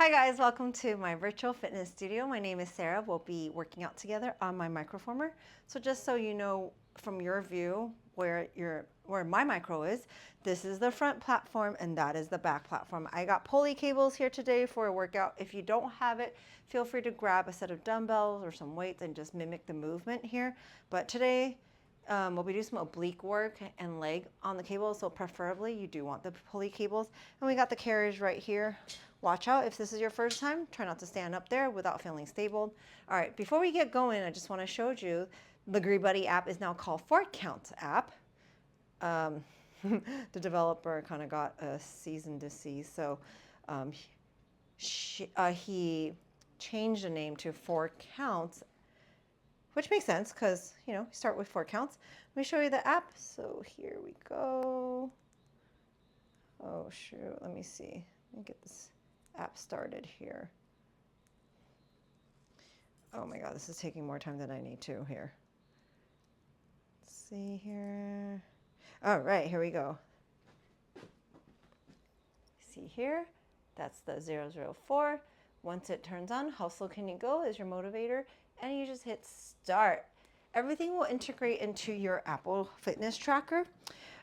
Hi guys, welcome to my virtual fitness studio. My name is Sarah. We'll be working out together on my Microformer. So just so you know from your view where my micro is, this is the front platform and that is the back platform. I got pulley cables here today for a workout. If you don't have it, feel free to grab a set of dumbbells or some weights and just mimic the movement here. But today, we'll be doing some oblique work and leg on the cables, so preferably you do want the pulley cables. And we got the carriage right here. Watch out if this is your first time, try not to stand up there without feeling stable. All right, before we get going, I just want to show you the Lagree Buddy app is now called 4Count app. The developer kind of got a cease and desist, so he changed the name to 4Count, which makes sense because, you know, start with 4 counts. Let me show you the app. So here we go. Oh, shoot. Let me see. Let me get this app started here. Oh my God, this is taking more time than I need to here. Let's see here. All right, here we go. See here, that's the 004. Once it turns on, how slow can you go is your motivator, and you just hit start. Everything will integrate into your Apple Fitness tracker.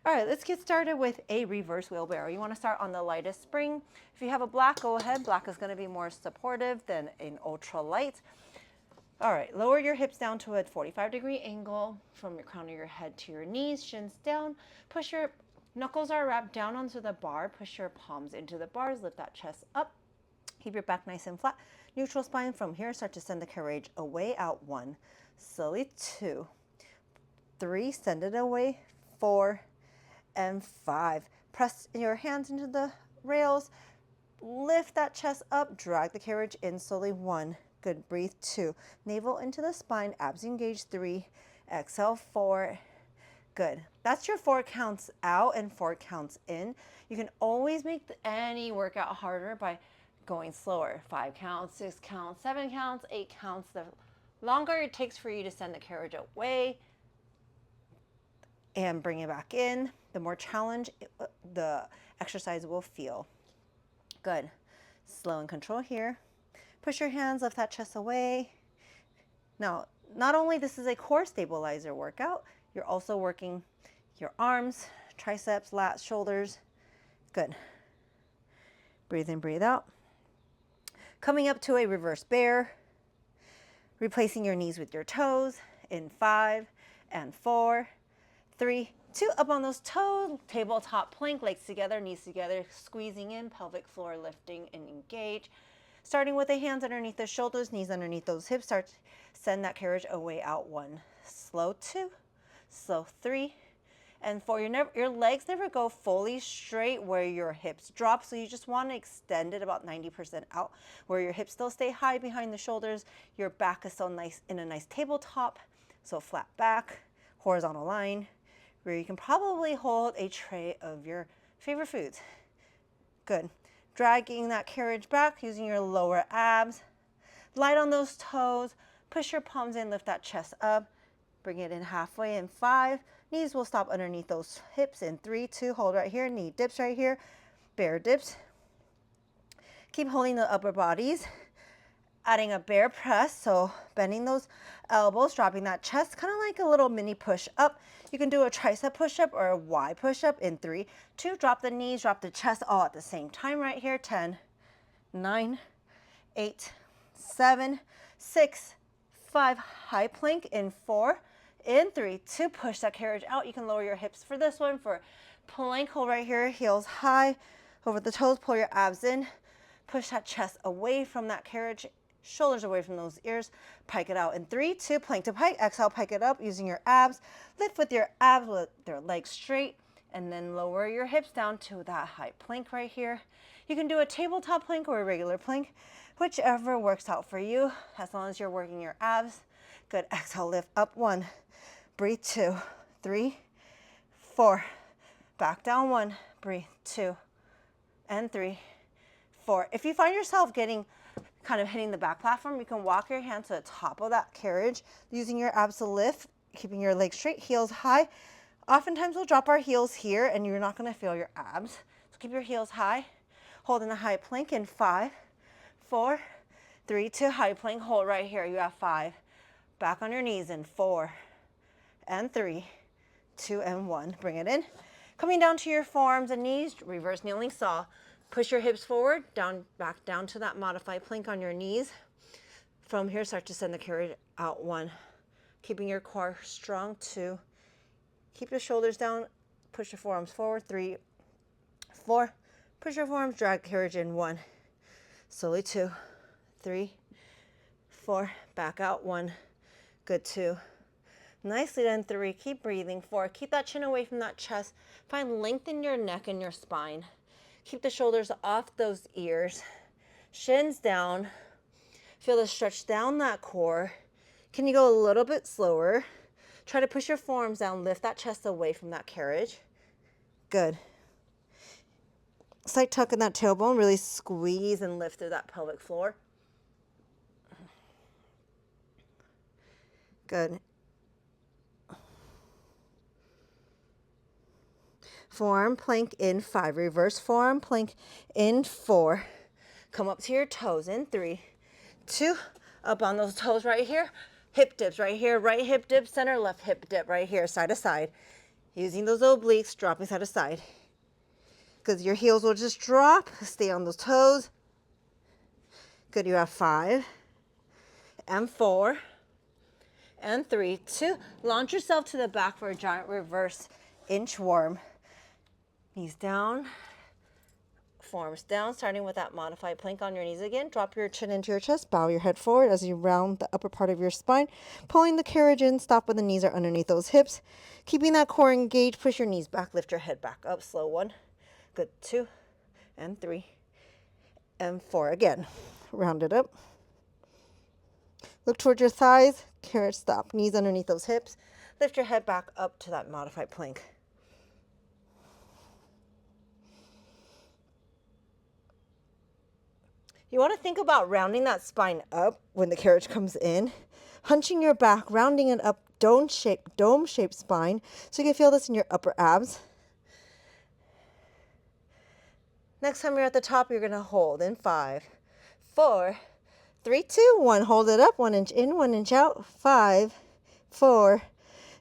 All right, let's get started with a reverse wheelbarrow. You want to start on the lightest spring. If you have a black, go ahead. Black is going to be more supportive than an ultra light. All right, lower your hips down to a 45-degree angle from your crown of your head to your knees, shins down. Push your knuckles are wrapped down onto the bar. Push your palms into the bars. Lift that chest up. Keep your back nice and flat. Neutral spine from here. Start to send the carriage away out 1. Slowly 2, 3, send it away 4, and 5. Press your hands into the rails. Lift that chest up. Drag the carriage in slowly 1. Good. Breathe 2. Navel into the spine. Abs engage 3. Exhale 4. Good. That's your 4 counts out and 4 counts in. You can always make any workout harder by going slower. 5 counts, 6 counts, 7 counts, 8 counts. The longer it takes for you to send the carriage away and bring it back in, the more challenge the exercise will feel. Good. Slow and control here. Push your hands, lift that chest away. Now, not only this is a core stabilizer workout, you're also working your arms, triceps, lats, shoulders. Good. Breathe in, breathe out. Coming up to a reverse bear, replacing your knees with your toes in 5 and 4, 3, 2, up on those toes, tabletop plank, legs together, knees together, squeezing in, pelvic floor lifting and engage. Starting with the hands underneath the shoulders, knees underneath those hips, send that carriage away out 1. Slow 2, slow 3, and 4. Your legs never go fully straight where your hips drop, so you just want to extend it about 90% out where your hips still stay high behind the shoulders. Your back is still nice in a nice tabletop, so flat back, horizontal line, where you can probably hold a tray of your favorite foods. Good. Dragging that carriage back using your lower abs. Light on those toes. Push your palms in, lift that chest up. Bring it in halfway in 5. Knees will stop underneath those hips in 3, 2. Hold right here. Knee dips right here. Bear dips. Keep holding the upper bodies. Adding a bear press, so bending those elbows, dropping that chest, kind of like a little mini push up. You can do a tricep push up or a Y push up in 3, 2. Drop the knees, drop the chest all at the same time right here. 10, 9, 8, 7, 6, 5. High plank in 4, in 3, 2. Push that carriage out. You can lower your hips for this one. For plank, hold right here, heels high over the toes, pull your abs in, push that chest away from that carriage, shoulders away from those ears. Pike it out in 3, 2. Plank to pike. Exhale, pike it up using your abs. Lift with your abs with their legs straight, and then lower your hips down to that high plank right here. You can do a tabletop plank or a regular plank, whichever works out for you, as long as you're working your abs. Good. Exhale, lift up 1. Breathe 2, 3, 4. Back down 1. Breathe 2 and 3, 4. If you find yourself getting kind of hitting the back platform, you can walk your hand to the top of that carriage using your abs to lift, keeping your legs straight, heels high. Oftentimes we'll drop our heels here and you're not going to feel your abs. So keep your heels high, holding a high plank in 5, 4, 3, 2, high plank, hold right here. You have 5. Back on your knees in 4 and 3, 2 and 1. Bring it in. Coming down to your forearms and knees, reverse kneeling saw. Push your hips forward, down, back down to that modified plank on your knees. From here, start to send the carriage out. 1. Keeping your core strong. 2. Keep the shoulders down. Push your forearms forward. 3, 4. Push your forearms, drag carriage in. 1. Slowly 2, 3, 4. Back out. 1. Good. 2. Nicely done. 3. Keep breathing. 4. Keep that chin away from that chest. Find length in your neck and your spine. Keep the shoulders off those ears. Shins down. Feel the stretch down that core. Can you go a little bit slower? Try to push your forearms down. Lift that chest away from that carriage. Good. Slight tuck in that tailbone. Really squeeze and lift through that pelvic floor. Good. Forearm plank in 5. Reverse forearm plank in 4. Come up to your toes in 3, 2. Up on those toes right here. Hip dips right here. Right hip dip, center, left hip dip right here, side to side. Using those obliques, dropping side to side. Because your heels will just drop. Stay on those toes. Good. You have 5 and 4 and 3, 2. Launch yourself to the back for a giant reverse inchworm. Knees down, forearms down, starting with that modified plank on your knees again. Drop your chin into your chest, bow your head forward as you round the upper part of your spine, pulling the carriage in. Stop when the knees are underneath those hips. Keeping that core engaged, push your knees back, lift your head back up. Slow. 1, good. 2 and 3 and 4. Again, round it up. Look towards your thighs, carriage stop, knees underneath those hips. Lift your head back up to that modified plank. You want to think about rounding that spine up when the carriage comes in, hunching your back, rounding it up, dome-shaped spine, so you can feel this in your upper abs. Next time you're at the top, you're going to hold in 5, 4, 3, 2, 1. Hold it up, 1 inch in, 1 inch out. 5, 4,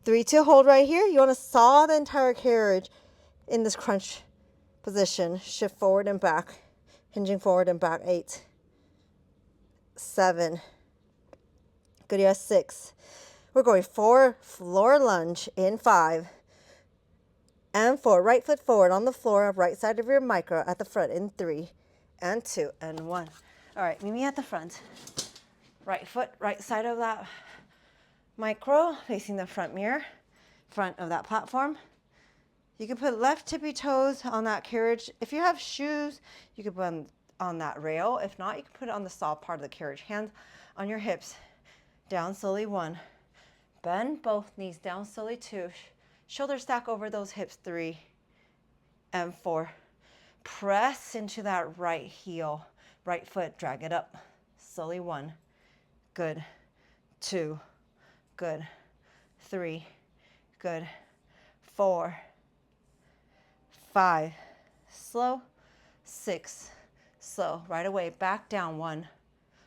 3, 2. Hold right here. You want to saw the entire carriage in this crunch position. Shift forward and back. Hinging forward and back. 8, 7. Good. You have 6. We're going 4 floor lunge in 5 and 4. Right foot forward on the floor, right side of your micro at the front in 3 and 2 and 1. All right, meet me at the front. Right foot, right side of that micro, facing the front mirror, front of that platform. You can put left tippy toes on that carriage. If you have shoes, you can put them on that rail. If not, you can put it on the soft part of the carriage. Hands on your hips. Down slowly. 1. Bend both knees down slowly. 2. Shoulder stack over those hips. 3 and 4. Press into that right heel. Right foot. Drag it up. Slowly. 1. Good. 2. Good. 3. Good. 4. 5, slow. 6, slow. Right away, back down. 1,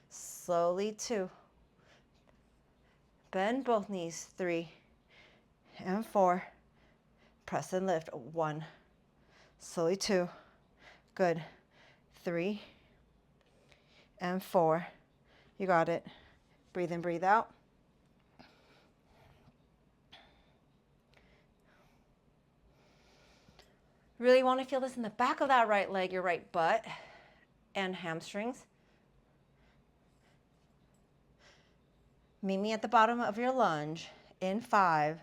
slowly. 2, bend both knees. 3 and 4, press and lift. 1, slowly. 2, good. 3 and 4, you got it. Breathe in, breathe out. Really want to feel this in the back of that right leg, your right butt and hamstrings. Meet me at the bottom of your lunge in 5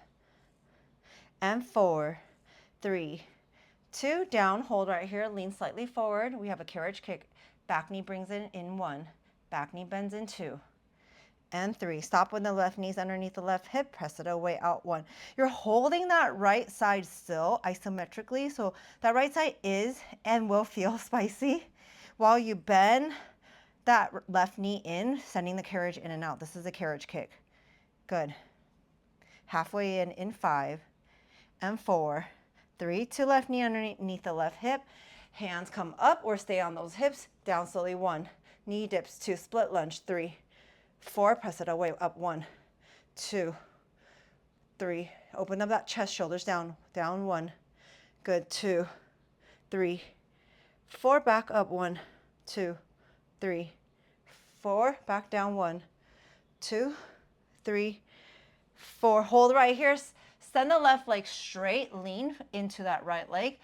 and 4, 3, 2, down, hold right here, lean slightly forward. We have a carriage kick. Back knee brings in 1, back knee bends in 2 and 3. Stop when the left knee's underneath the left hip, press it away, out. 1. You're holding that right side still isometrically, so that right side is and will feel spicy while you bend that left knee in, sending the carriage in and out. This is a carriage kick. Good. Halfway in 5 and 4, 3, 2, left knee underneath the left hip. Hands come up or stay on those hips. Down slowly. 1, knee dips, 2, split lunge, 3, 4, press it away, up, 1, 2, 3, open up that chest, shoulders down, down, 1, good, 2, 3, 4, back up, 1, 2, 3, 4, back down, 1, 2, 3, 4, hold right here, send the left leg straight, lean into that right leg,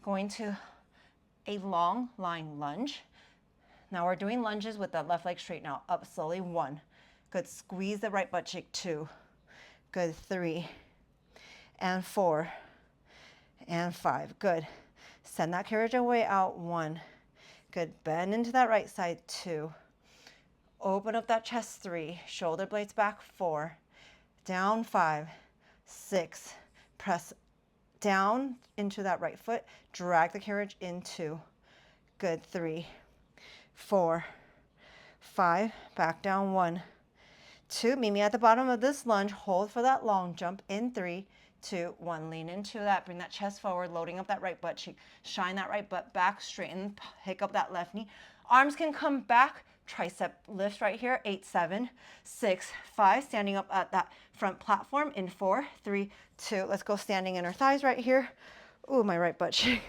going to a long line lunge. Now we're doing lunges with that left leg straight now, up slowly, 1, good, squeeze the right butt cheek, 2, good, 3, and 4, and 5, good, send that carriage away out, 1, good, bend into that right side, 2, open up that chest, 3, shoulder blades back, 4, down, 5, 6, press down into that right foot, drag the carriage into, good, 3, 4, 5, back down, 1, 2, meet me at the bottom of this lunge, hold for that long jump in 3, 2, 1, lean into that, bring that chest forward, loading up that right butt cheek, shine that right butt back, straighten, pick up that left knee, arms can come back, tricep lift right here, 8, 7, 6, 5, standing up at that front platform in 4, 3, 2, let's go standing inner thighs right here. Ooh, my right butt cheek.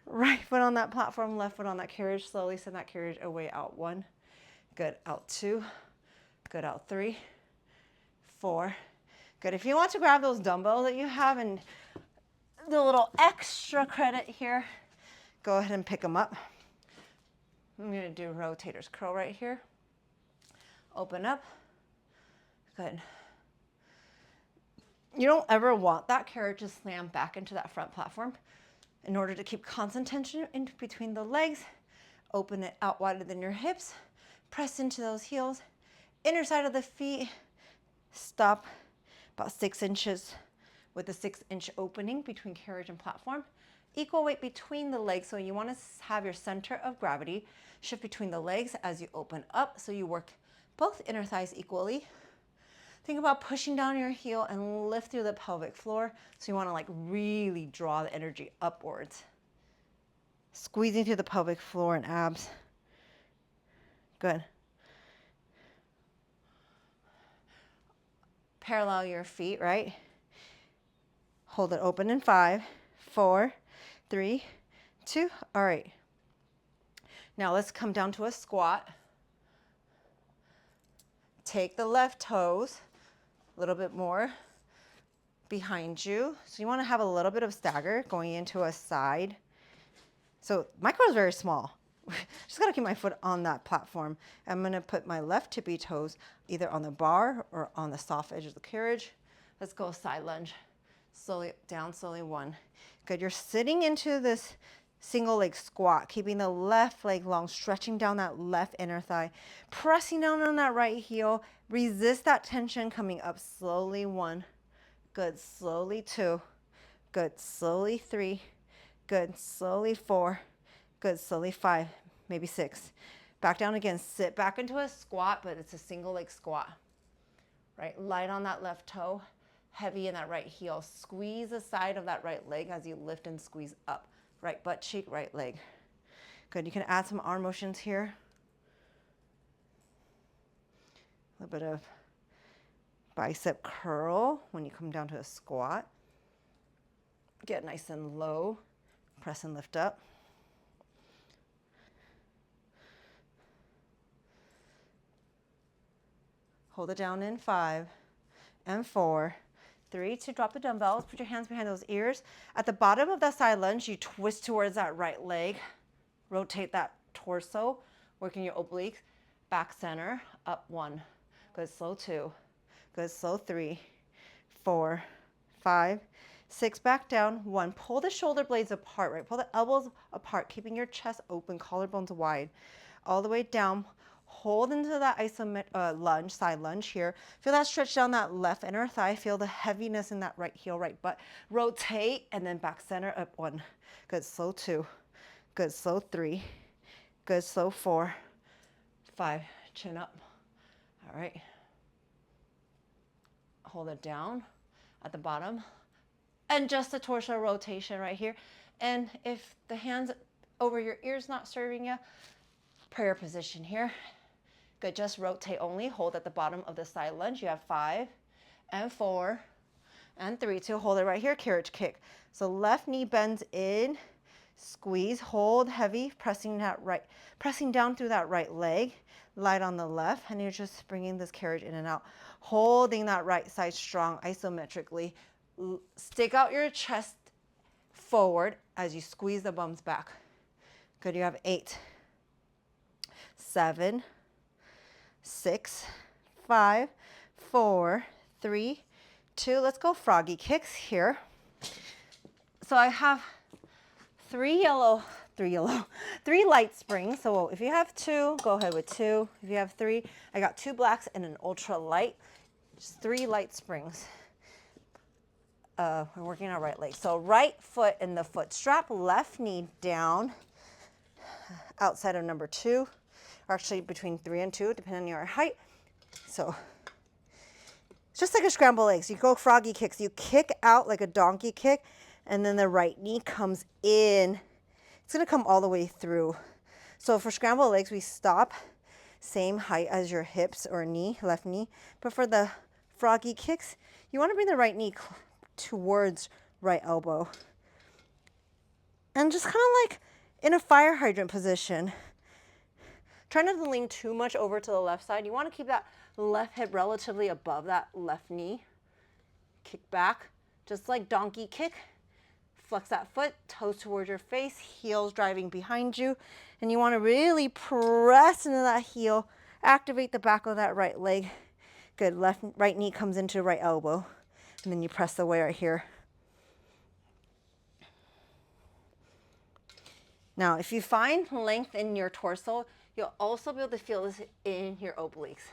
Right foot on that platform, left foot on that carriage, slowly send that carriage away, out, 1, good, out, 2, good, out, 3, 4, good. If you want to grab those dumbbells that you have and the little extra credit here, go ahead and pick them up. I'm going to do rotators curl right here. Open up. Good. You don't ever want that carriage to slam back into that front platform. In order to keep constant tension in between the legs, open it out wider than your hips. Press into those heels. Inner side of the feet. Stop about 6 inches with a 6-inch opening between carriage and platform. Equal weight between the legs, so you want to have your center of gravity shift between the legs as you open up, so you work both inner thighs equally. Think about pushing down your heel and lift through the pelvic floor, so you want to like really draw the energy upwards. Squeezing through the pelvic floor and abs. Good. Parallel your feet, right? Hold it open in 5, 4, 3, 2, all right. Now let's come down to a squat. Take the left toes a little bit more behind you. So you want to have a little bit of stagger going into a side. So my core is very small. Just got to keep my foot on that platform. I'm going to put my left tippy toes either on the bar or on the soft edge of the carriage. Let's go side lunge. Slowly down, slowly, 1. Good, you're sitting into this single leg squat, keeping the left leg long, stretching down that left inner thigh, pressing down on that right heel, resist that tension, coming up slowly, 1, good, slowly, 2, good, slowly, 3, good, slowly, 4, good, slowly, 5, maybe 6. Back down again, sit back into a squat, but it's a single leg squat, right? Light on that left toe, heavy in that right heel. Squeeze the side of that right leg as you lift and squeeze up. Right butt cheek, right leg. Good, you can add some arm motions here. A little bit of bicep curl when you come down to a squat. Get nice and low, press and lift up. Hold it down in 5 and 4. 3, to drop the dumbbells, put your hands behind those ears. At the bottom of that side lunge, you twist towards that right leg, rotate that torso, working your obliques, back center, up 1, good, slow 2, good, slow 3, 4, 5, 6, back down, 1. Pull the shoulder blades apart, right? Pull the elbows apart, keeping your chest open, collarbones wide, all the way down. Hold into that lunge, side lunge here. Feel that stretch down that left inner thigh. Feel the heaviness in that right heel, right butt. Rotate and then back center, up 1. Good, slow 2. Good, slow 3. Good, slow 4. 5, chin up. All right. Hold it down at the bottom. And just a torso rotation right here. And if the hands over your ears not serving you, prayer position here. Good, just rotate only. Hold at the bottom of the side lunge. You have 5 and 4 and 3, 2. Hold it right here, carriage kick. So left knee bends in, squeeze, hold heavy, pressing down through that right leg, light on the left, and you're just bringing this carriage in and out, holding that right side strong isometrically. Stick out your chest forward as you squeeze the bums back. Good, you have 8, 7, 6, 5, 4, 3, 2. Let's go froggy kicks here. So I have three light springs. So if you have 2, go ahead with 2. If you have 3, I got 2 blacks and an ultra light. Just 3 light springs. We're working on right leg. So right foot in the foot strap, left knee down outside of number 2, or actually between 3 and 2, depending on your height. So it's just like a scramble legs. You go froggy kicks. You kick out like a donkey kick, and then the right knee comes in. It's going to come all the way through. So for scramble legs, we stop same height as your hips or knee, left knee. But for the froggy kicks, you want to bring the right knee towards right elbow. And just kind of like in a fire hydrant position. Try not to lean too much over to the left side. You want to keep that left hip relatively above that left knee. Kick back, just like donkey kick. Flex that foot, toes towards your face, heels driving behind you. And you want to really press into that heel, activate the back of that right leg. Good, right knee comes into right elbow. And then you press away right here. Now, if you find length in your torso, you'll also be able to feel this in your obliques.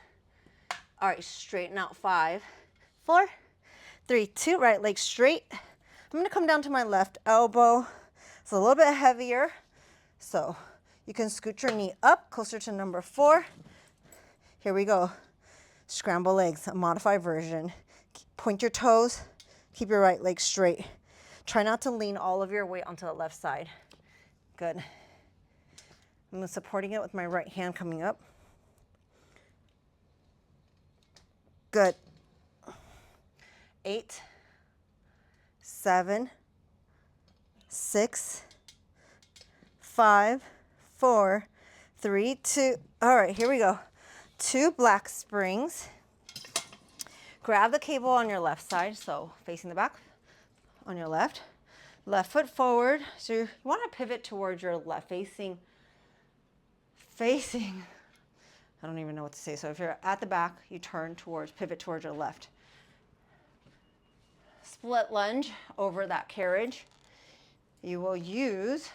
All right, straighten out. 5, 4, 3, 2, right leg straight. I'm going to come down to my left elbow. It's a little bit heavier, so you can scoot your knee up closer to number 4. Here we go. Scramble legs, a modified version. Point your toes, keep your right leg straight. Try not to lean all of your weight onto the left side. Good. I'm supporting it with my right hand coming up. Good. 8, 7, 6, 5, 4, 3, 2. All right, here we go. 2 black springs. Grab the cable on your left side, so facing the back on your left. Left foot forward. So you want to pivot towards your left, facing. I don't even know what to say. So if you're at the back, you pivot towards your left. Split lunge over that carriage. You will use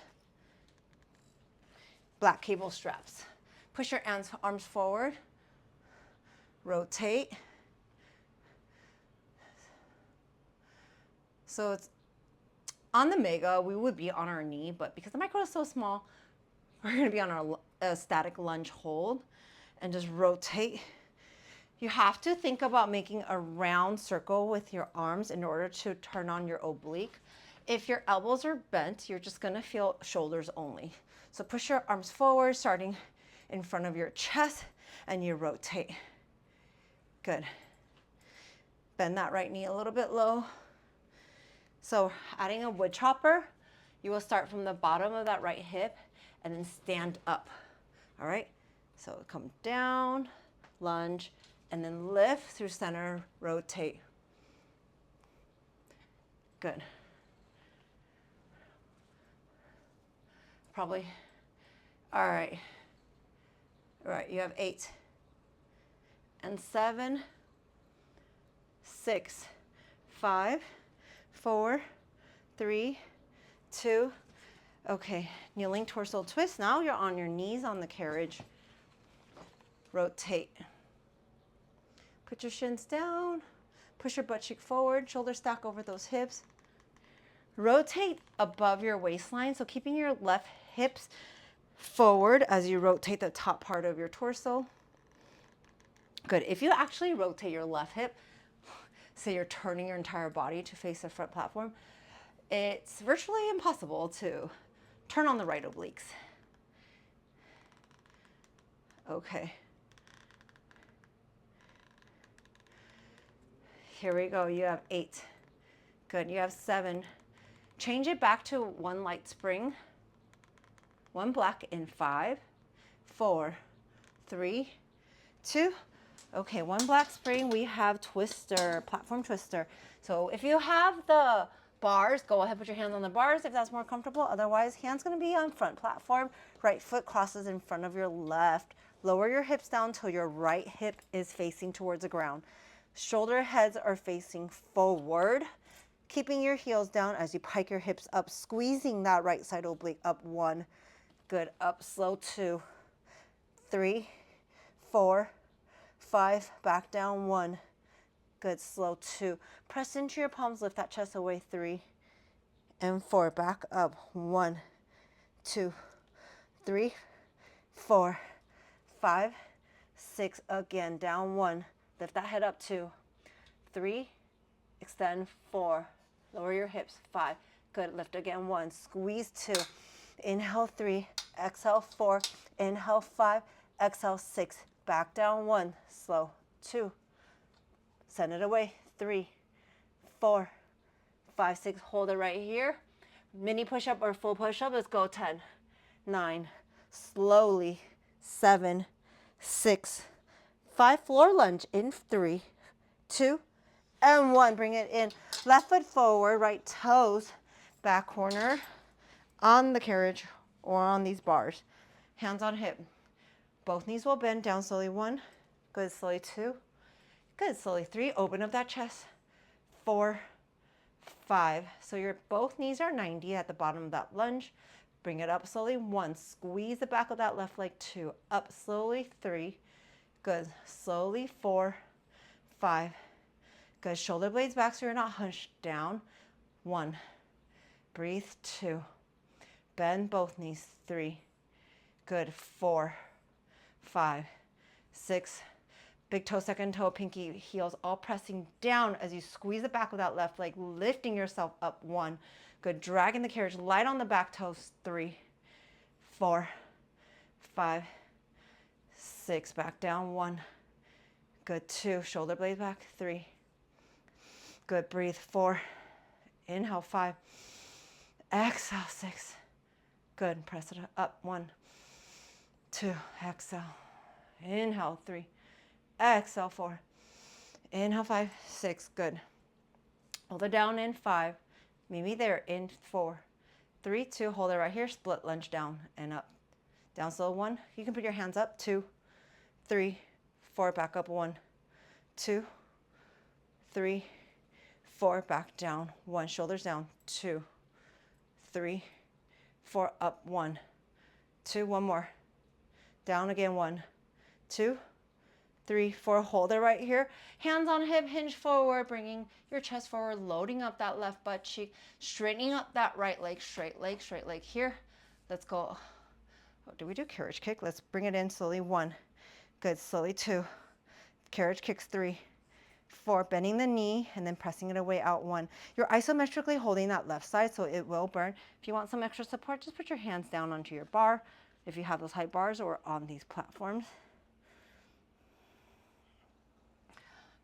black cable straps. Push your arms forward. Rotate. So it's on the mega, we would be on our knee, but because the micro is so small, we're going to be on our static lunge hold and just rotate. You have to think about making a round circle with your arms in order to turn on your oblique. If your elbows are bent, you're just going to feel shoulders only. So push your arms forward, starting in front of your chest, and you rotate. Good. Bend that right knee a little bit low. So adding a wood chopper, you will start from the bottom of that right hip and then stand up. All right? So come down, lunge, and then lift through center, rotate. Good. Probably. All right. All right, you have 8 and 7, 6, 5, 4, 3, 2. Okay, kneeling torso twist. Now you're on your knees on the carriage. Rotate. Put your shins down. Push your butt cheek forward. Shoulder stack over those hips. Rotate above your waistline. So keeping your left hips forward as you rotate the top part of your torso. Good. If you actually rotate your left hip, say you're turning your entire body to face the front platform, it's virtually impossible to turn on the right obliques. Okay. Here we go. You have 8. Good. You have 7. Change it back to 1 light spring, 1 black in 5, 4, 3, 2. Okay, 1 black spring. We have twister, platform twister. So if you have the bars, go ahead, put your hands on the bars if that's more comfortable. Otherwise, hands going to be on front platform. Right foot crosses in front of your left. Lower your hips down till your right hip is facing towards the ground. Shoulder heads are facing forward. Keeping your heels down as you pike your hips up, squeezing that right side oblique up. 1. Good. Up slow. 2, 3, 4, 5. Back down. 1. Good. Slow. 2. Press into your palms. Lift that chest away. 3 and 4. Back up. 1, 2, 3, 4, 5, 6. Again. Down. 1. Lift that head up. 2, 3. Extend. 4. Lower your hips. 5. Good. Lift again. 1. Squeeze. 2. Inhale. 3. Exhale. 4. Inhale. 5. Exhale. 6. Back down. 1. Slow. 2. Send it away. 3, 4, 5, 6. Hold it right here. Mini push-up or full push-up. Let's go. 10, 9. Slowly. 7, 6, 5. Floor lunge in 3, 2, and 1. Bring it in. Left foot forward, right toes, back corner on the carriage or on these bars. Hands on hip. Both knees will bend down slowly. 1. Good. Slowly. 2. Good. Slowly. 3. Open up that chest. 4, 5. So your both knees are 90 at the bottom of that lunge. Bring it up slowly. 1. Squeeze the back of that left leg. 2. Up slowly. 3. Good. Slowly. 4, 5. Good. Shoulder blades back so you're not hunched down. 1. Breathe. 2. Bend both knees. 3. Good. 4, 5, 6. Big toe, second toe, pinky, heels all pressing down as you squeeze the back of that left leg, lifting yourself up. 1. Good. Dragging the carriage light on the back toes. 3, 4, 5, 6. Back down. 1. Good. 2. Shoulder blades back. 3. Good. Breathe. 4. Inhale. 5. Exhale. 6. Good. Press it up. 1, 2. Exhale. Inhale. 3. Exhale. 4. Inhale. 5, 6. Good. Hold it down in 5. Meet me there in 4, 3, 2. Hold it right here. Split lunge down and up. Down slow. 1. You can put your hands up. 2, 3, 4. Back up. 1, 2, 3, 4. Back down. 1. Shoulders down. 2, 3, 4. Up. 1, 2. 1 more. Down again. 1, 2, 3, 4. Hold it right here. Hands on hip, hinge forward, bringing your chest forward, loading up that left butt cheek, straightening up that right leg, straight leg, straight leg here. Let's go. Oh, do we do carriage kick? Let's bring it in slowly. 1. Good. Slowly. 2. Carriage kicks. 3, 4. Bending the knee and then pressing it away out. 1. You're isometrically holding that left side, so it will burn. If you want some extra support, just put your hands down onto your bar if you have those high bars or on these platforms.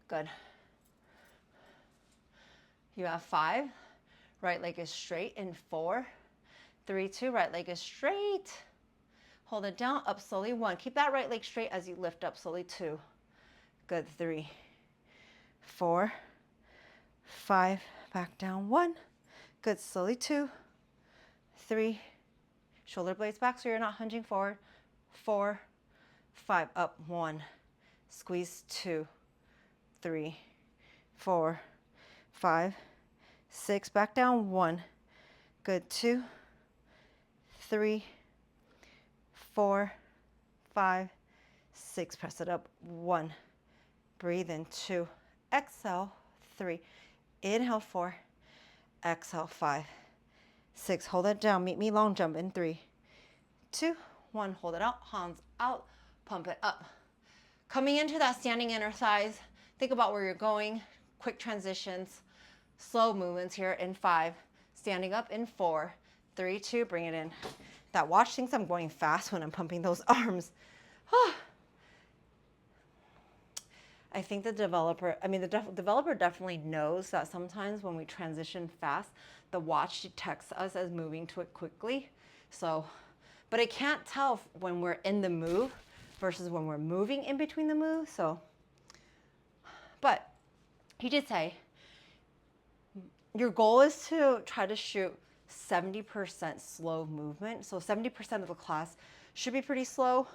Good. You have 5. Right leg is straight in 4, 3, 2. Right leg is straight. Hold it down. Up slowly. 1. Keep that right leg straight as you lift up slowly. 2. Good. 3, 4, 5. Back down. 1. Good. Slowly. 2, 3. Shoulder blades back so you're not hinging forward. 4, 5. Up. 1. Squeeze. 2, 3, 4, 5, 6. Back down. 1. Good. 2, 3, 4, 5, 6. Press it up. 1. Breathe in. 2. Exhale. 3. Inhale. 4. Exhale. 5, 6. Hold it down. Meet me long jump in 3, 2, 1. Hold it out. Hands out. Pump it up. Coming into that standing inner thighs. Think about where you're going. Quick transitions. Slow movements here in 5. Standing up in 4, 3, 2. Bring it in. That watch thinks I'm going fast when I'm pumping those arms. I think the developer, developer definitely knows that sometimes when we transition fast, the watch detects us as moving to it quickly. So, but it can't tell when we're in the move versus when we're moving in between the moves. So, but he did say, your goal is to try to shoot 70% slow movement. So 70% of the class should be pretty slow.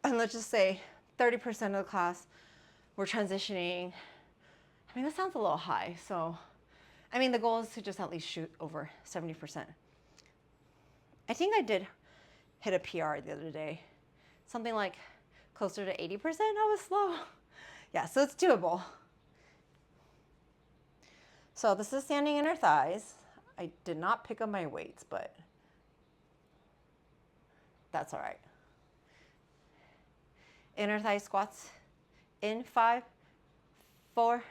And let's just say 30% of the class, we're transitioning. I mean, that sounds a little high. So, I mean, the goal is to just at least shoot over 70%. I think I did hit a PR the other day. Something like closer to 80% I was slow. Yeah, so it's doable. So this is standing inner thighs. I did not pick up my weights, but that's all right. Inner thigh squats in 5, 4,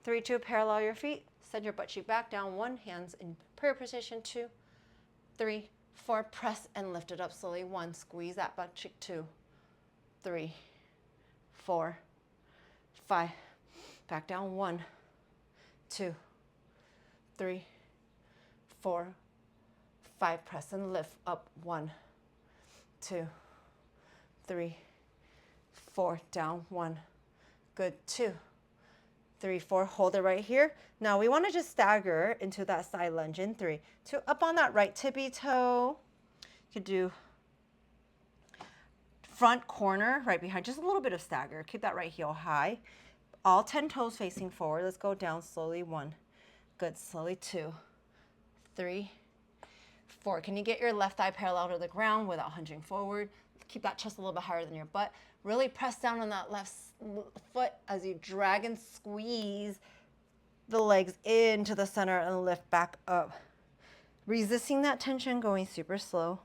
3, 2, parallel your feet. Send your butt cheek back down. 1, hands in prayer position. 2, 3, 4, press and lift it up slowly. 1, squeeze that butt cheek. 2, 3, 4, 5, back down. 1, 2, 3, 4, 5, press and lift up. 1, 2, 3, 4, down. 1, good. 2, 3, 4, hold it right here. Now we want to just stagger into that side lunge in 3, 2, up on that right tippy toe. You could do front corner right behind, just a little bit of stagger. Keep that right heel high. All 10 toes facing forward. Let's go down slowly. 1, good. Slowly. 2, 3, 4. Can you get your left thigh parallel to the ground without hinging forward? Keep that chest a little bit higher than your butt. Really press down on that left foot as you drag and squeeze the legs into the center and lift back up. Resisting that tension, going super slow.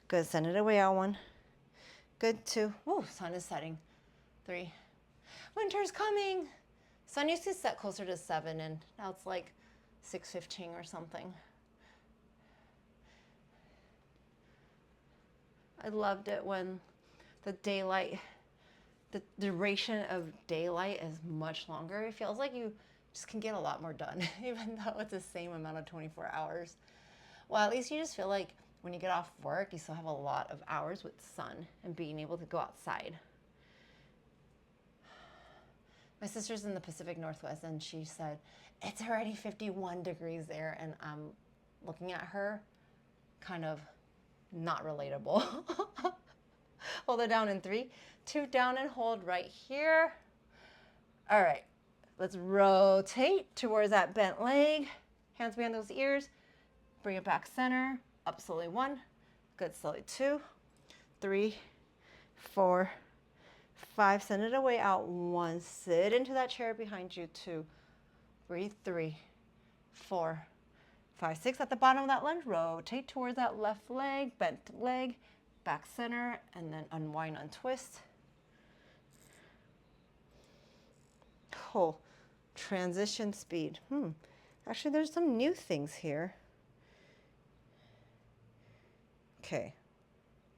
Good. Send it away out. 1. Good. 2. Woo, sun is setting. 3. Winter's coming. Sun used to set closer to 7 and now it's like 6:15 or something. I loved it when the duration of daylight is much longer. It feels like you just can get a lot more done, even though it's the same amount of 24 hours. Well, at least you just feel like when you get off work, you still have a lot of hours with sun and being able to go outside. My sister's in the Pacific Northwest and she said, it's already 51 degrees there. And I'm looking at her kind of not relatable. Hold it down in 3, 2, down and hold right here. All right, let's rotate towards that bent leg. Hands behind those ears. Bring it back center. Up slowly. 1, good. Slowly. 2, 3, 4, 5. Send it away out. 1. Sit into that chair behind you. 2, breathe. 3, 4, 5, 6. At the bottom of that lunge, rotate towards that left leg, bent leg, back center, and then unwind, untwist. Oh, transition speed. Actually, there's some new things here. Okay,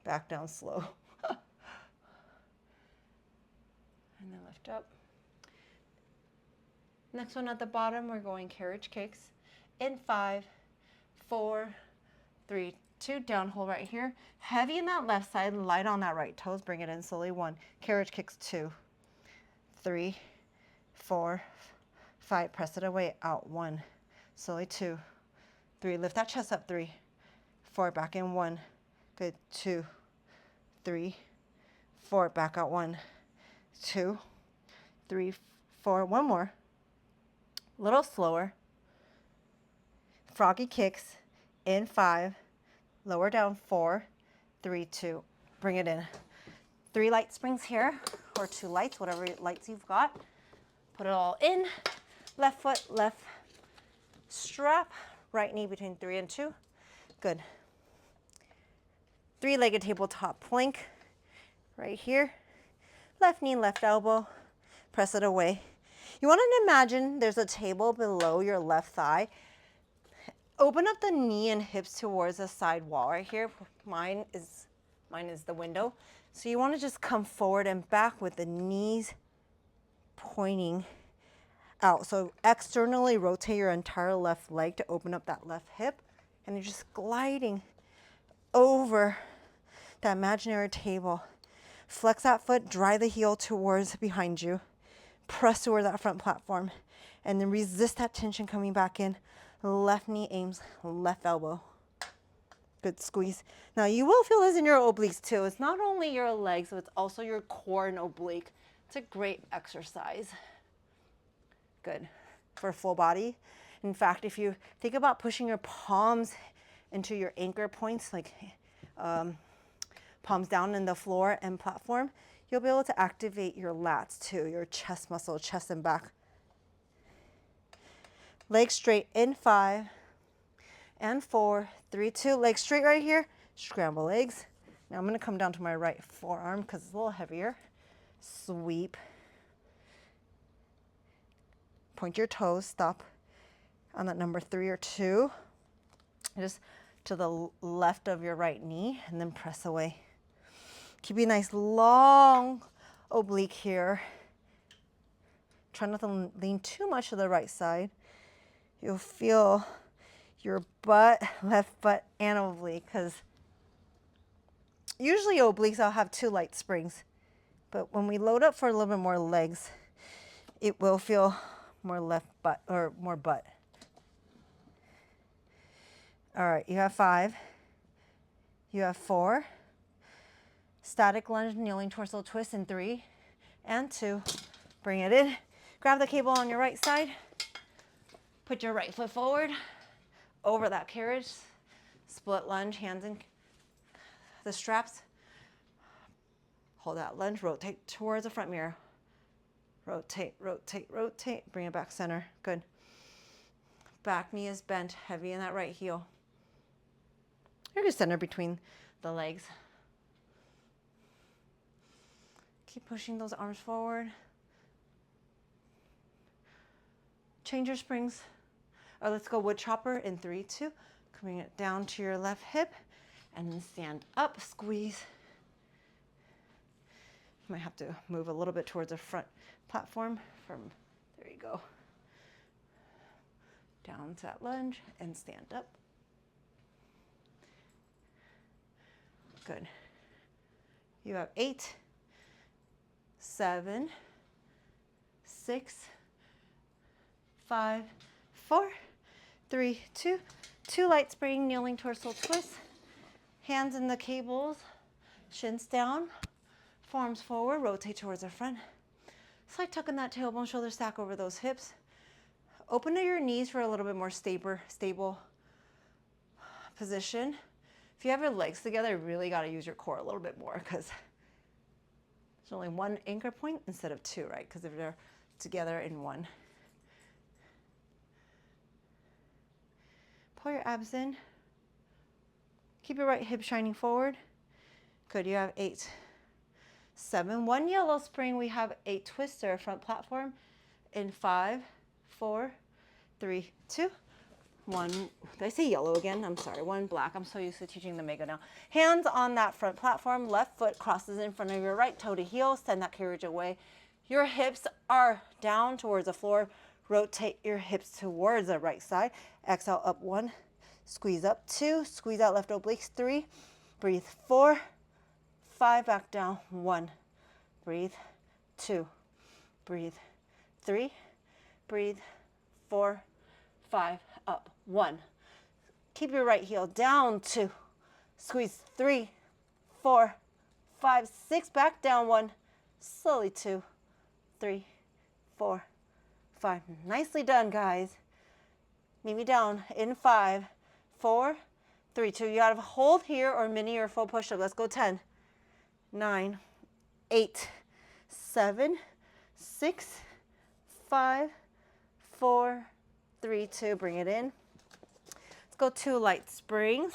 back down slow. And then lift up. Next one at the bottom, we're going carriage kicks. In 5, 4, 3, 2, down, hold right here. Heavy in that left side, light on that right toes. Bring it in slowly. 1, carriage kicks. 2, 3, 4, 5. Press it away out. 1, slowly. 2, 3. Lift that chest up. 3, 4. Back in. 1, good. 2, 3, 4. Back out. 1, 2, 3, 4. One more. A little slower. Froggy kicks in 5, lower down. 4, 3, 2, bring it in. 3 light springs here, or 2 lights, whatever lights you've got. Put it all in. Left foot, left strap, right knee between 3 and 2. Good. 3-legged tabletop plank right here. Left knee, left elbow, press it away. You want to imagine there's a table below your left thigh. Open up the knee and hips towards the side wall right here. Mine is Mine is the window. So you want to just come forward and back with the knees pointing out. So externally rotate your entire left leg to open up that left hip, and you're just gliding over that imaginary table. Flex that foot, drive the heel towards behind you, press toward that front platform, and then resist that tension coming back in. Left knee aims left elbow. Good squeeze. Now you will feel this in your obliques too. It's not only your legs, but it's also your core and oblique. It's a great exercise. Good. For full body. In fact, if you think about pushing your palms into your anchor points, like palms down in the floor and platform, you'll be able to activate your lats too, your chest muscle, chest and back. Legs straight in 5 and 4, 3, 2. Legs straight right here. Scramble legs. Now I'm going to come down to my right forearm because it's a little heavier. Sweep. Point your toes. Stop on that number 3 or 2. Just to the left of your right knee and then press away. Keep a nice long oblique here. Try not to lean too much to the right side. You'll feel your butt, left butt, and oblique, because usually obliques I'll have 2 light springs, but when we load up for a little bit more legs, it will feel more left butt or more butt. All right, you have 5, you have 4, static lunge, kneeling torso twist in 3 and 2. Bring it in, grab the cable on your right side, put your right foot forward, over that carriage, split lunge, hands in the straps. Hold that lunge, rotate towards the front mirror. Rotate, rotate, rotate, bring it back center, good. Back knee is bent, heavy in that right heel. You're gonna center between the legs. Keep pushing those arms forward. Change your springs. Or let's go wood chopper in 3, 2. Coming it down to your left hip and then stand up, squeeze. You might have to move a little bit towards the front platform there you go. Down to that lunge and stand up. Good. You have 8, 7, 6, 5, 4, 3, 2. 2 light spring, kneeling torso twist. Hands in the cables, shins down, forearms forward, rotate towards the front. Slight tuck in that tailbone, shoulder stack over those hips. Open to your knees for a little bit more stable position. If you have your legs together, you really got to use your core a little bit more because there's only 1 anchor point instead of 2, right? Because if they're together in 1. Pull your abs in. Keep your right hip shining forward. Good, you have 8, 7. 1 yellow spring, we have a twister front platform in 5, 4, 3, 2, 1. Did I say yellow again? I'm sorry, 1 black. I'm so used to teaching the mega now. Hands on that front platform, left foot crosses in front of your right, toe to heel, send that carriage away. Your hips are down towards the floor. Rotate your hips towards the right side. Exhale up 1, squeeze up 2, squeeze out left obliques 3, breathe 4, 5, back down 1, breathe 2, breathe 3, breathe 4, 5, up 1. Keep your right heel down 2, squeeze 3, 4, 5, 6, back down 1, slowly 2, 3, 4, 5. Nicely done, guys. Meet me down in 5, 4, 3, 2. You gotta hold here or mini or full push-up. Let's go 10, 9, 8, 7, 6, 5, 4, 3, 2. Bring it in. Let's go 2 light springs.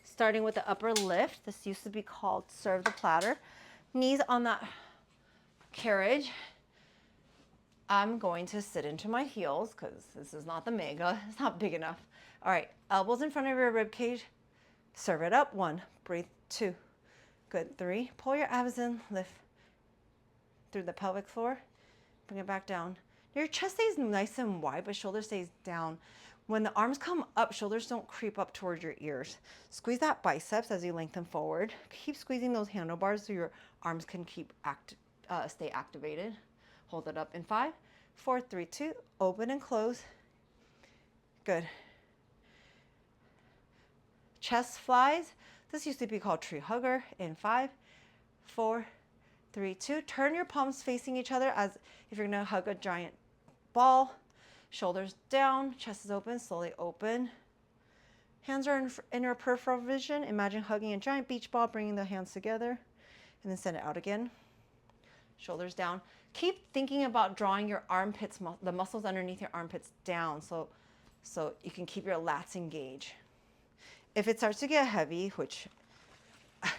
Starting with the upper lift. This used to be called serve the platter. Knees on that carriage. I'm going to sit into my heels because this is not the mega. It's not big enough. All right, elbows in front of your rib cage. Serve it up. 1, breathe. 2, good. 3, pull your abs in, lift through the pelvic floor, bring it back down. Your chest stays nice and wide, but shoulder stays down. When the arms come up, shoulders don't creep up towards your ears. Squeeze that biceps as you lengthen forward. Keep squeezing those handlebars so your arms can stay activated. Hold it up in 5, 4, 3, 2, open and close. Good. Chest flies. This used to be called tree hugger in 5, 4, 3, 2. Turn your palms facing each other as if you're gonna hug a giant ball. Shoulders down, chest is open, slowly open. Hands are in your peripheral vision. Imagine hugging a giant beach ball, bringing the hands together, and then send it out again. Shoulders down. Keep thinking about drawing your armpits, the muscles underneath your armpits down so you can keep your lats engaged. If it starts to get heavy, which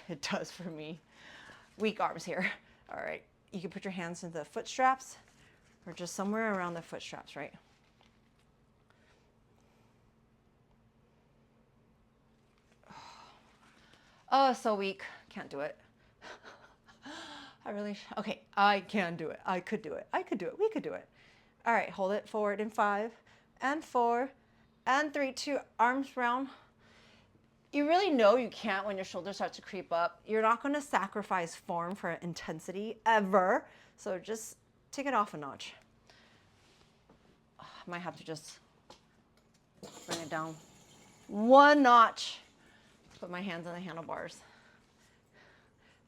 it does for me, weak arms here. All right, you can put your hands into the foot straps or just somewhere around the foot straps, right? Oh, so weak. Can't do it. Okay, I can do it. I could do it. I could do it. We could do it. All right, hold it forward in 5 and 4 and 3, 2, arms round. You really know you can't when your shoulders start to creep up. You're not going to sacrifice form for intensity ever. So just take it off a notch. I might have to just bring it down 1 notch. Put my hands on the handlebars.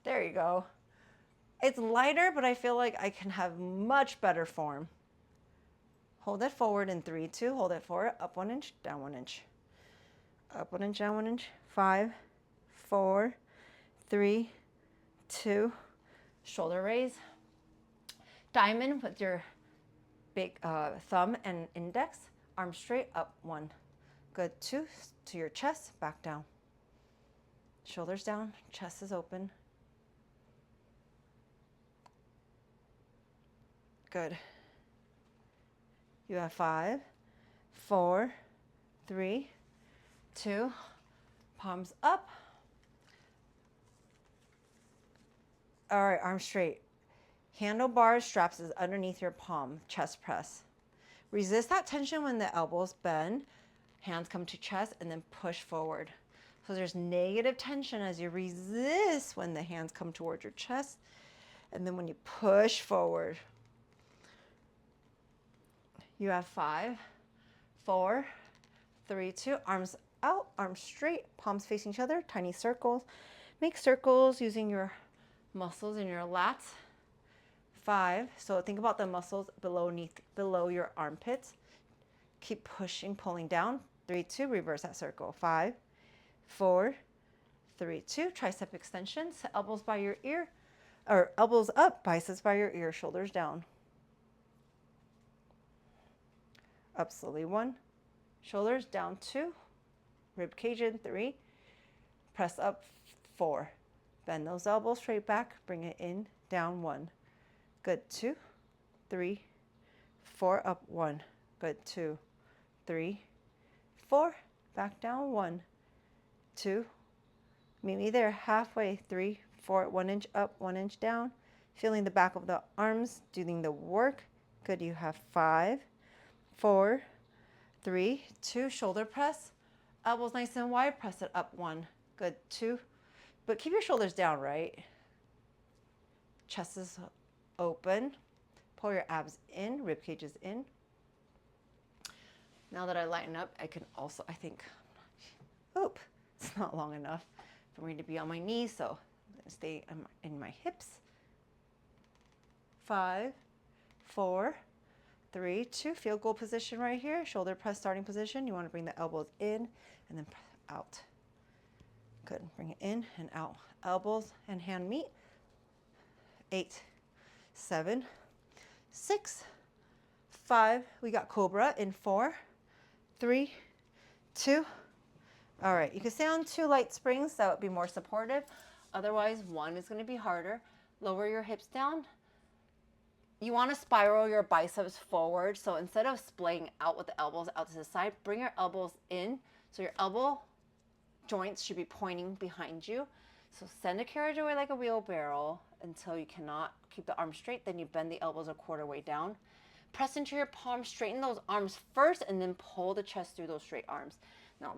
There you go. It's lighter, but I feel like I can have much better form. Hold it forward in 3, 2. Hold it forward. Up 1 inch, down 1 inch. Up 1 inch, down 1 inch. 5, 4, 3, 2. Shoulder raise. Diamond with your big thumb and index. Arms straight, up 1. Good. 2, to your chest, back down. Shoulders down, chest is open. Good. You have 5, 4, 3, 2, palms up. All right, arms straight. Handlebars, straps is underneath your palm, chest press. Resist that tension when the elbows bend, hands come to chest, and then push forward. So there's negative tension as you resist when the hands come towards your chest, and then when you push forward. You have 5, 4, 3, 2, arms out, arms straight, palms facing each other, tiny circles. Make circles using your muscles in your lats. 5, so think about the muscles below your armpits. Keep pushing, pulling down. 3, 2, reverse that circle. 5, 4, 3, 2, tricep extensions, elbows by your ear, or elbows up, biceps by your ear, shoulders down. Up slowly, 1, shoulders down 2, rib cage in 3, press up 4, bend those elbows straight back, bring it in, down 1, good, 2, 3, 4, up 1, good, 2, 3, 4, back down 1, 2, meet me there halfway, 3, 4, 1 inch up, 1 inch down, feeling the back of the arms, doing the work, good, you have 5, 4, 3, 2, shoulder press, elbows nice and wide, press it up 1, good, 2, but keep your shoulders down, right? Chest is open, pull your abs in, rib cage is in. Now that I lighten up, I can also, I think, it's not long enough for me to be on my knees, so I'm gonna stay in my hips. 5, 4, 3, 2, field goal position right here, shoulder press starting position. You want to bring the elbows in and then out. Good, bring it in and out. Elbows and hand meet. 8, 7, 6, 5. We got cobra in 4, 3, 2. All right, you can stay on 2 light springs. That would be more supportive. Otherwise, 1 is going to be harder. Lower your hips down. You want to spiral your biceps forward. So instead of splaying out with the elbows out to the side, bring your elbows in. So your elbow joints should be pointing behind you. So send the carriage away like a wheelbarrow until you cannot keep the arms straight. Then you bend the elbows a quarter way down. Press into your palms, straighten those arms first, and then pull the chest through those straight arms. Now,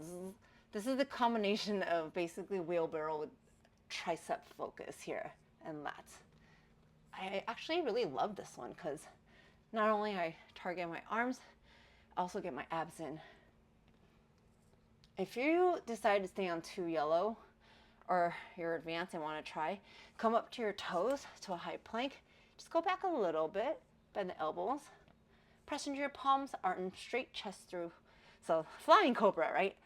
this is the combination of basically wheelbarrow with tricep focus here and lats. I actually really love this one because not only I target my arms, I also get my abs in. If you decide to stay on 2 yellow or you're advanced and want to try, come up to your toes to a high plank. Just go back a little bit, bend the elbows. Press into your palms, arm straight, chest through. So flying cobra, right?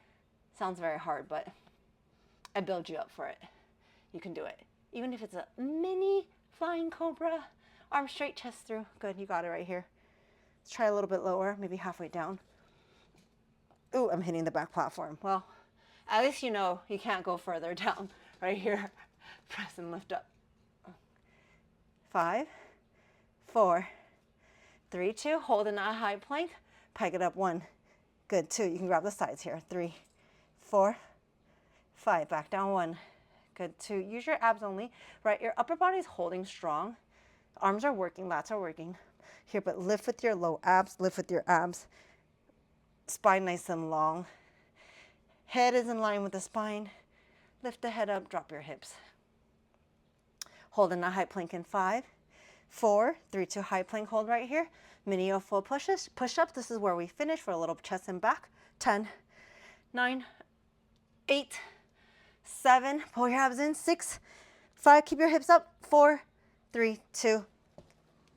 Sounds very hard, but I build you up for it. You can do it. Even if it's a mini flying cobra, arm straight, chest through. Good, you got it right here. Let's try a little bit lower, maybe halfway down. Ooh, I'm hitting the back platform. Well, at least you know you can't go further down. Right here, press and lift up. 5, 4, 3, 2, hold in that high plank, pike it up 1. Good, 2, you can grab the sides here. 3, 4, 5, back down 1. Good, 2, use your abs only, right? Your upper body is holding strong. Arms are working, lats are working. Here, but lift with your low abs, lift with your abs. Spine nice and long. Head is in line with the spine. Lift the head up, drop your hips. Hold in a high plank in 5, 4, 3, 2, high plank, hold right here. Mini or full push-ups. This is where we finish for a little chest and back. 10, 9, 8, 7, pull your abs in. 6, 5, keep your hips up. 4, 3, 2,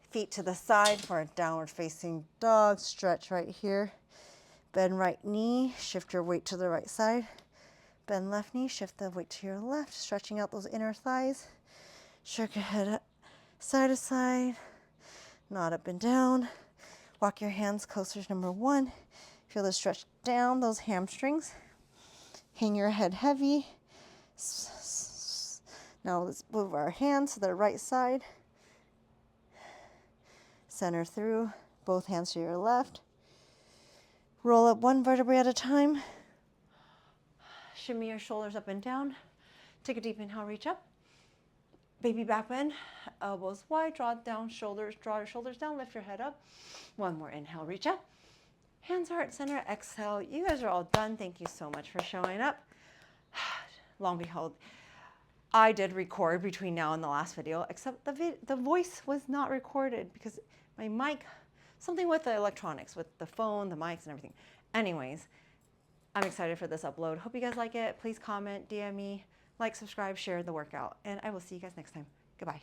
feet to the side for a downward facing dog. Stretch right here. Bend right knee, shift your weight to the right side. Bend left knee, shift the weight to your left, stretching out those inner thighs. Shake your head up, side to side, nod up and down. Walk your hands closer to number 1. Feel the stretch down those hamstrings. Hang your head heavy. Now let's move our hands to the right side. Center through, both hands to your left. Roll up 1 vertebrae at a time. Shimmy your shoulders up and down. Take a deep inhale, reach up. Baby back bend, elbows wide, draw your shoulders down, lift your head up. 1 more inhale, reach up. Hands heart center, exhale. You guys are all done. Thank you so much for showing up. Long behold, I did record between now and the last video, except the voice was not recorded because my mic, something with the electronics, with the phone, the mics and everything. Anyways, I'm excited for this upload. Hope you guys like it. Please comment, DM me, like, subscribe, share the workout, and I will see you guys next time. Goodbye.